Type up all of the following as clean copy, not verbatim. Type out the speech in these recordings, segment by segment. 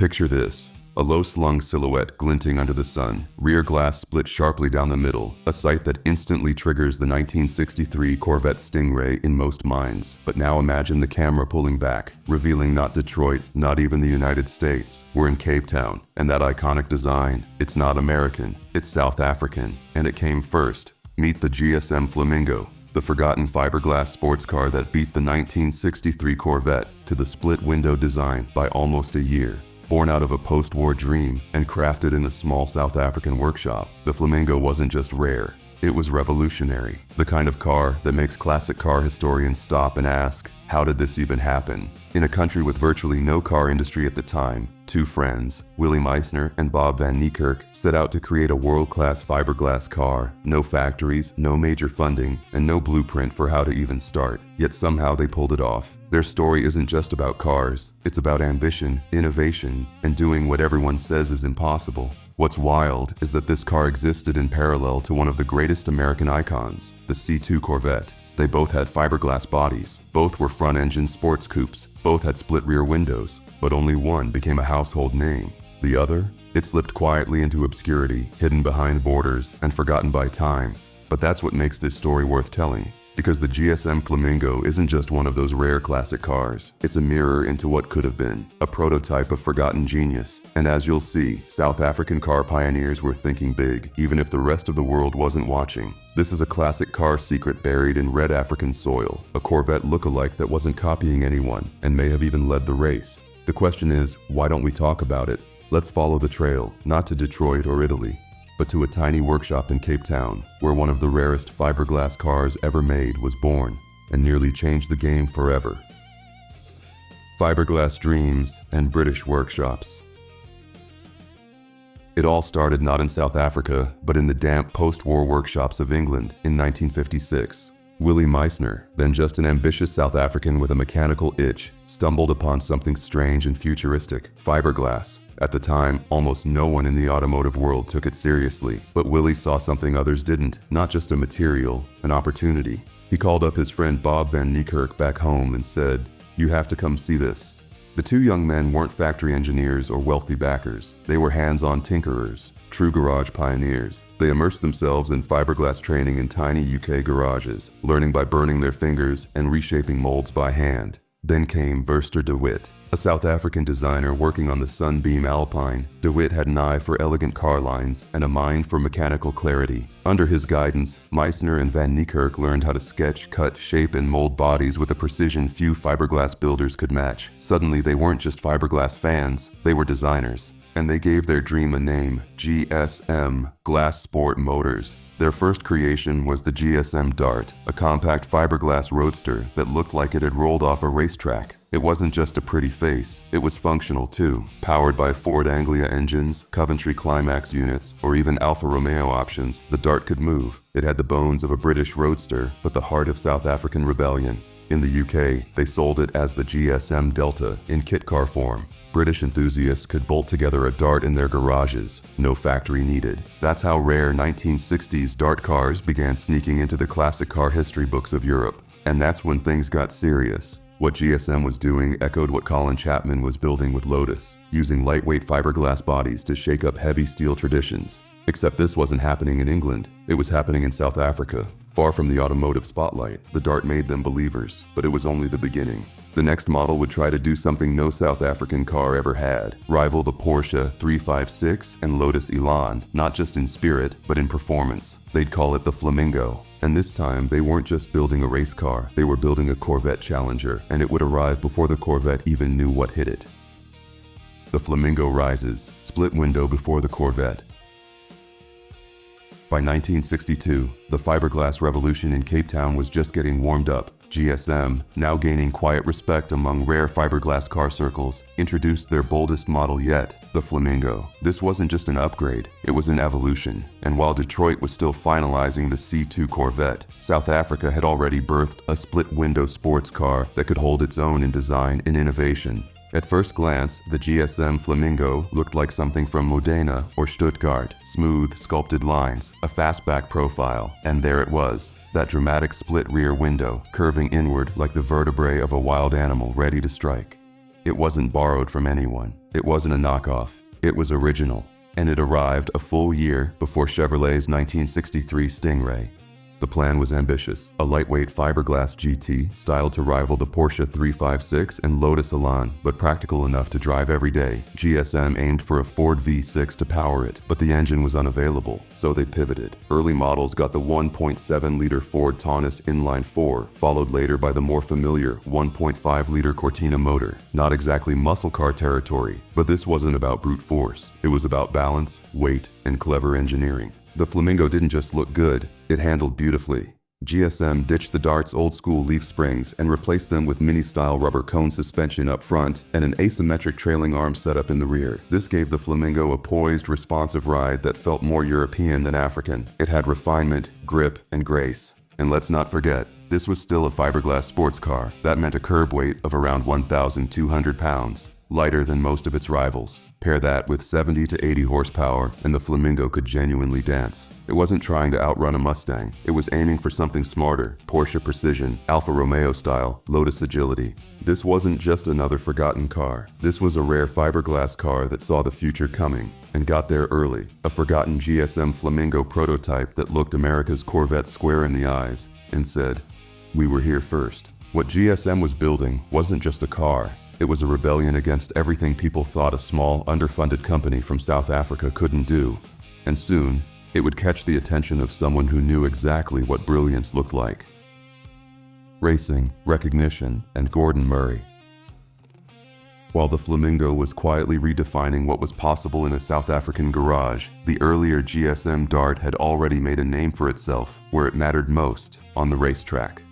Picture this. A low-slung silhouette glinting under the sun, rear glass split sharply down the middle, a sight that instantly triggers the 1963 Corvette Stingray in most minds. But now imagine the camera pulling back, revealing not Detroit, not even the United States. We're in Cape Town, and that iconic design, it's not American, it's South African, and it came first. Meet the GSM Flamingo, the forgotten fiberglass sports car that beat the 1963 Corvette to the split-window design by almost a year. Born out of a post-war dream and crafted in a small South African workshop, the Flamingo wasn't just rare, it was revolutionary. The kind of car that makes classic car historians stop and ask, how did this even happen? In a country with virtually no car industry at the time, two friends, Willie Meissner and Bob Van Niekerk, set out to create a world-class fiberglass car. No factories, no major funding, and no blueprint for how to even start. Yet somehow they pulled it off. Their story isn't just about cars, it's about ambition, innovation, and doing what everyone says is impossible. What's wild is that this car existed in parallel to one of the greatest American icons, the C2 Corvette. They both had fiberglass bodies, both were front-engine sports coupes, both had split rear windows, but only one became a household name. The other? It slipped quietly into obscurity, hidden behind borders, and forgotten by time. But that's what makes this story worth telling. Because the GSM Flamingo isn't just one of those rare classic cars. It's a mirror into what could have been, a prototype of forgotten genius. And as you'll see, South African car pioneers were thinking big, even if the rest of the world wasn't watching. This is a classic car secret buried in red African soil, a Corvette look-alike that wasn't copying anyone, and may have even led the race. The question is, why don't we talk about it? Let's follow the trail, not to Detroit or Italy, but to a tiny workshop in Cape Town, where one of the rarest fiberglass cars ever made was born, and nearly changed the game forever. Fiberglass dreams and British workshops. It all started not in South Africa, but in the damp post-war workshops of England in 1956. Willie Meissner, then just an ambitious South African with a mechanical itch, stumbled upon something strange and futuristic: fiberglass. At the time, almost no one in the automotive world took it seriously, but Willie saw something others didn't, not just a material, an opportunity. He called up his friend Bob Van Niekerk back home and said, "You have to come see this." The two young men weren't factory engineers or wealthy backers. They were hands-on tinkerers, true garage pioneers. They immersed themselves in fiberglass training in tiny UK garages, learning by burning their fingers and reshaping molds by hand. Then came Verster de Wit, a South African designer working on the Sunbeam Alpine. De Wit had an eye for elegant car lines and a mind for mechanical clarity. Under his guidance, Meissner and Van Niekerk learned how to sketch, cut, shape, and mold bodies with a precision few fiberglass builders could match. Suddenly, they weren't just fiberglass fans, they were designers. And they gave their dream a name: GSM, Glass Sport Motors. Their first creation was the GSM Dart, a compact fiberglass roadster that looked like it had rolled off a racetrack. It wasn't just a pretty face, it was functional too. Powered by Ford Anglia engines, Coventry Climax units, or even Alfa Romeo options, the Dart could move. It had the bones of a British roadster, but the heart of South African rebellion. In the UK, they sold it as the GSM Delta in kit car form. British enthusiasts could bolt together a Dart in their garages, no factory needed. That's how rare 1960s Dart cars began sneaking into the classic car history books of Europe. And that's when things got serious. What GSM was doing echoed what Colin Chapman was building with Lotus, using lightweight fiberglass bodies to shake up heavy steel traditions. Except this wasn't happening in England, it was happening in South Africa. Far from the automotive spotlight, the Dart made them believers, but it was only the beginning. The next model would try to do something no South African car ever had: rival the Porsche 356 and Lotus Elan, not just in spirit, but in performance. They'd call it the Flamingo. And this time, they weren't just building a race car, they were building a Corvette Challenger, and it would arrive before the Corvette even knew what hit it. The Flamingo rises, split window before the Corvette. By 1962, the fiberglass revolution in Cape Town was just getting warmed up. GSM, now gaining quiet respect among rare fiberglass car circles, introduced their boldest model yet, the Flamingo. This wasn't just an upgrade, it was an evolution. And while Detroit was still finalizing the C2 Corvette, South Africa had already birthed a split-window sports car that could hold its own in design and innovation. At first glance, the GSM Flamingo looked like something from Modena or Stuttgart. Smooth, sculpted lines, a fastback profile, and there it was. That dramatic split rear window, curving inward like the vertebrae of a wild animal ready to strike. It wasn't borrowed from anyone. It wasn't a knockoff. It was original. And it arrived a full year before Chevrolet's 1963 Stingray. The plan was ambitious, a lightweight fiberglass GT styled to rival the Porsche 356 and Lotus Elan, but practical enough to drive every day. GSM aimed for a Ford V6 to power it, but the engine was unavailable, so they pivoted. Early models got the 1.7-liter Ford Taunus inline-4, followed later by the more familiar 1.5-liter Cortina motor. Not exactly muscle car territory, but this wasn't about brute force. It was about balance, weight, and clever engineering. The Flamingo didn't just look good, it handled beautifully. GSM ditched the Dart's old-school leaf springs and replaced them with mini-style rubber cone suspension up front and an asymmetric trailing arm setup in the rear. This gave the Flamingo a poised, responsive ride that felt more European than African. It had refinement, grip, and grace. And let's not forget, this was still a fiberglass sports car. That meant a curb weight of around 1,200 pounds, lighter than most of its rivals. Pair that with 70 to 80 horsepower and the Flamingo could genuinely dance. It wasn't trying to outrun a Mustang. It was aiming for something smarter, Porsche precision, Alfa Romeo style, Lotus agility. This wasn't just another forgotten car. This was a rare fiberglass car that saw the future coming and got there early. A forgotten GSM Flamingo prototype that looked America's Corvette square in the eyes and said, "We were here first." What GSM was building wasn't just a car. It was a rebellion against everything people thought a small, underfunded company from South Africa couldn't do. And soon, it would catch the attention of someone who knew exactly what brilliance looked like. Racing, recognition, and Gordon Murray. While the Flamingo was quietly redefining what was possible in a South African garage, the earlier GSM Dart had already made a name for itself where it mattered most, on the racetrack.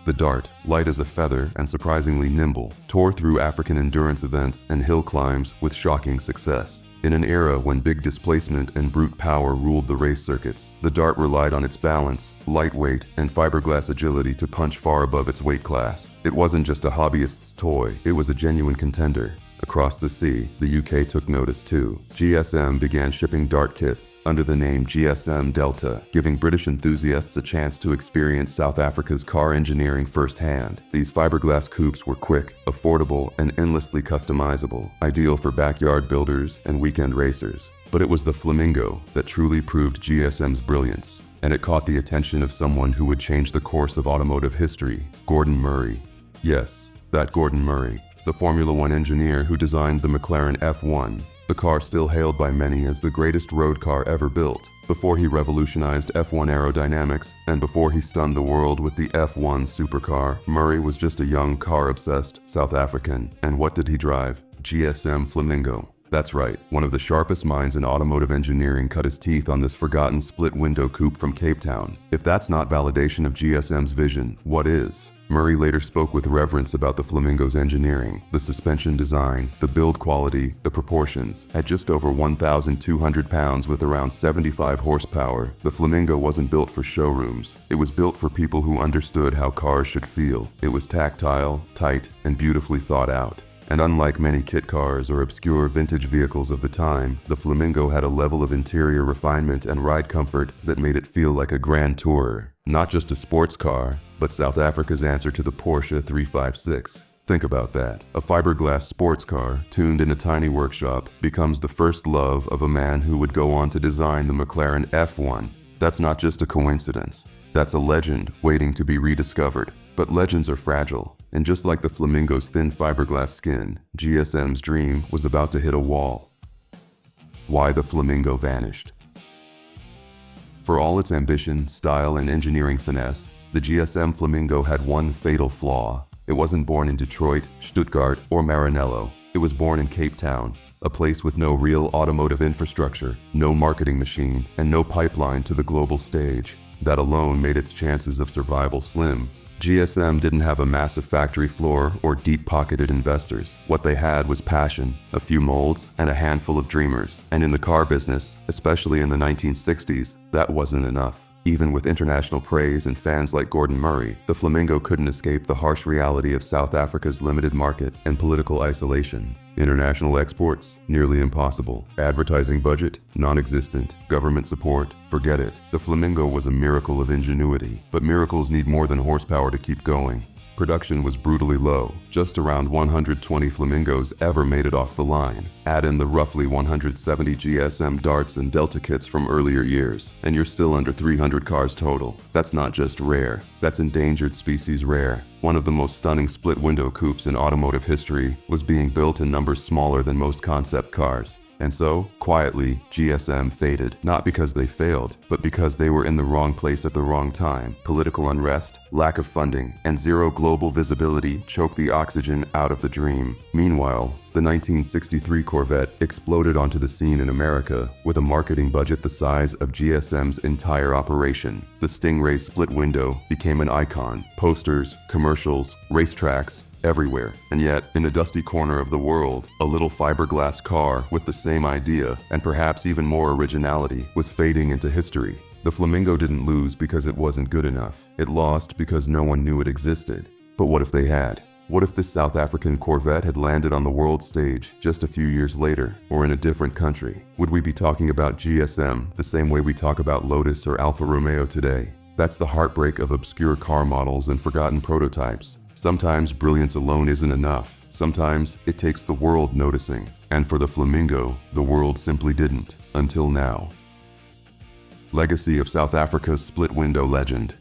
The Dart, light as a feather and surprisingly nimble, tore through African endurance events and hill climbs with shocking success. In an era when big displacement and brute power ruled the race circuits, the Dart relied on its balance, lightweight, and fiberglass agility to punch far above its weight class. It wasn't just a hobbyist's toy, it was a genuine contender. Across the sea, the UK took notice too. GSM began shipping Dart kits under the name GSM Delta, giving British enthusiasts a chance to experience South Africa's car engineering firsthand. These fiberglass coupes were quick, affordable, and endlessly customizable, ideal for backyard builders and weekend racers. But it was the Flamingo that truly proved GSM's brilliance, and it caught the attention of someone who would change the course of automotive history, Gordon Murray. Yes, that Gordon Murray. The Formula One engineer who designed the McLaren F1, the car still hailed by many as the greatest road car ever built, before he revolutionized F1 aerodynamics and before he stunned the world with the F1 supercar. Murray was just a young car-obsessed South African. And what did he drive? GSM Flamingo. That's right, one of the sharpest minds in automotive engineering cut his teeth on this forgotten split-window coupe from Cape Town. If that's not validation of GSM's vision, what is? Murray later spoke with reverence about the Flamingo's engineering, the suspension design, the build quality, the proportions. At just over 1,200 pounds with around 75 horsepower, the Flamingo wasn't built for showrooms. It was built for people who understood how cars should feel. It was tactile, tight, and beautifully thought out. And unlike many kit cars or obscure vintage vehicles of the time, the Flamingo had a level of interior refinement and ride comfort that made it feel like a grand tourer. Not just a sports car, but South Africa's answer to the Porsche 356. Think about that. A fiberglass sports car, tuned in a tiny workshop, becomes the first love of a man who would go on to design the McLaren F1. That's not just a coincidence. That's a legend waiting to be rediscovered. But legends are fragile, and just like the Flamingo's thin fiberglass skin, GSM's dream was about to hit a wall. Why the Flamingo vanished. For all its ambition, style, and engineering finesse, the GSM Flamingo had one fatal flaw. It wasn't born in Detroit, Stuttgart, or Maranello. It was born in Cape Town, a place with no real automotive infrastructure, no marketing machine, and no pipeline to the global stage. That alone made its chances of survival slim. GSM didn't have a massive factory floor or deep-pocketed investors. What they had was passion, a few molds, and a handful of dreamers. And in the car business, especially in the 1960s, that wasn't enough. Even with international praise and fans like Gordon Murray, the Flamingo couldn't escape the harsh reality of South Africa's limited market and political isolation. International exports? Nearly impossible. Advertising budget? Non-existent. Government support? Forget it. The Flamingo was a miracle of ingenuity, but miracles need more than horsepower to keep going. Production was brutally low. Just around 120 Flamingos ever made it off the line. Add in the roughly 170 GSM Darts and Delta kits from earlier years, and you're still under 300 cars total. That's not just rare. That's endangered species rare. One of the most stunning split-window coupes in automotive history was being built in numbers smaller than most concept cars. And so, quietly, GSM faded, not because they failed, but because they were in the wrong place at the wrong time. Political unrest, lack of funding, and zero global visibility choked the oxygen out of the dream. Meanwhile, the 1963 Corvette exploded onto the scene in America with a marketing budget the size of GSM's entire operation. The Stingray's split window became an icon. Posters, commercials, racetracks, everywhere. And yet, in a dusty corner of the world, a little fiberglass car with the same idea, and perhaps even more originality, was fading into history. The Flamingo didn't lose because it wasn't good enough. It lost because no one knew it existed. But what if they had? What if this South African Corvette had landed on the world stage just a few years later, or in a different country? Would we be talking about GSM the same way we talk about Lotus or Alfa Romeo today? That's the heartbreak of obscure car models and forgotten prototypes. Sometimes brilliance alone isn't enough. Sometimes it takes the world noticing. And for the Flamingo, the world simply didn't, until now. Legacy of South Africa's split window legend.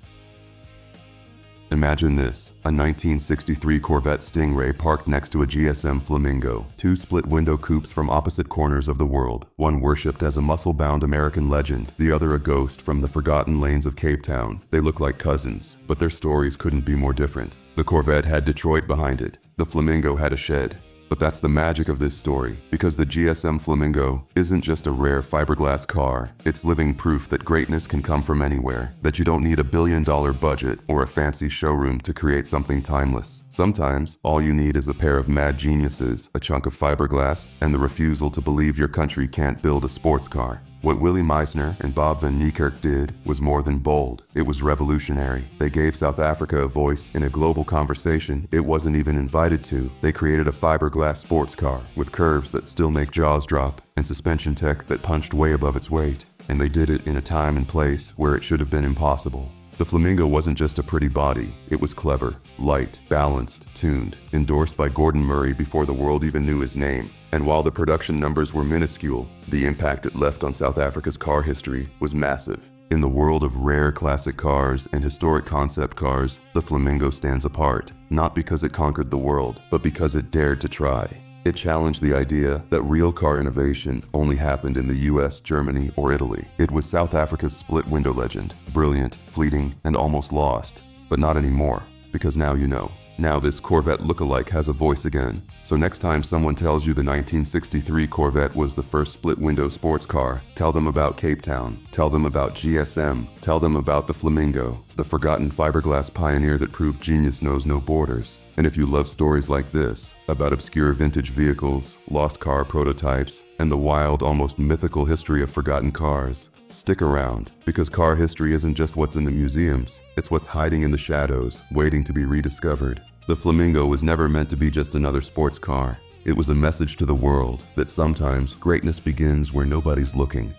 Imagine this, a 1963 Corvette Stingray parked next to a GSM Flamingo, two split-window coupes from opposite corners of the world, one worshipped as a muscle-bound American legend, the other a ghost from the forgotten lanes of Cape Town. They look like cousins, but their stories couldn't be more different. The Corvette had Detroit behind it, the Flamingo had a shed. But that's the magic of this story, because the GSM Flamingo isn't just a rare fiberglass car, it's living proof that greatness can come from anywhere, that you don't need a billion-dollar budget or a fancy showroom to create something timeless. Sometimes, all you need is a pair of mad geniuses, a chunk of fiberglass, and the refusal to believe your country can't build a sports car. What Willie Meissner and Bob van Niekerk did was more than bold. It was revolutionary. They gave South Africa a voice in a global conversation it wasn't even invited to. They created a fiberglass sports car with curves that still make jaws drop and suspension tech that punched way above its weight. And they did it in a time and place where it should have been impossible. The Flamingo wasn't just a pretty body, it was clever, light, balanced, tuned, endorsed by Gordon Murray before the world even knew his name. And while the production numbers were minuscule, the impact it left on South Africa's car history was massive. In the world of rare classic cars and historic concept cars, the Flamingo stands apart, not because it conquered the world, but because it dared to try. It challenged the idea that real car innovation only happened in the US, Germany, or Italy. It was South Africa's split window legend, brilliant, fleeting, and almost lost. But not anymore, because now you know. Now this Corvette lookalike has a voice again. So next time someone tells you the 1963 Corvette was the first split-window sports car, tell them about Cape Town, tell them about GSM, tell them about the Flamingo, the forgotten fiberglass pioneer that proved genius knows no borders. And if you love stories like this, about obscure vintage vehicles, lost car prototypes, and the wild, almost mythical history of forgotten cars, stick around, because car history isn't just what's in the museums, it's what's hiding in the shadows, waiting to be rediscovered. The Flamingo was never meant to be just another sports car. It was a message to the world that sometimes greatness begins where nobody's looking.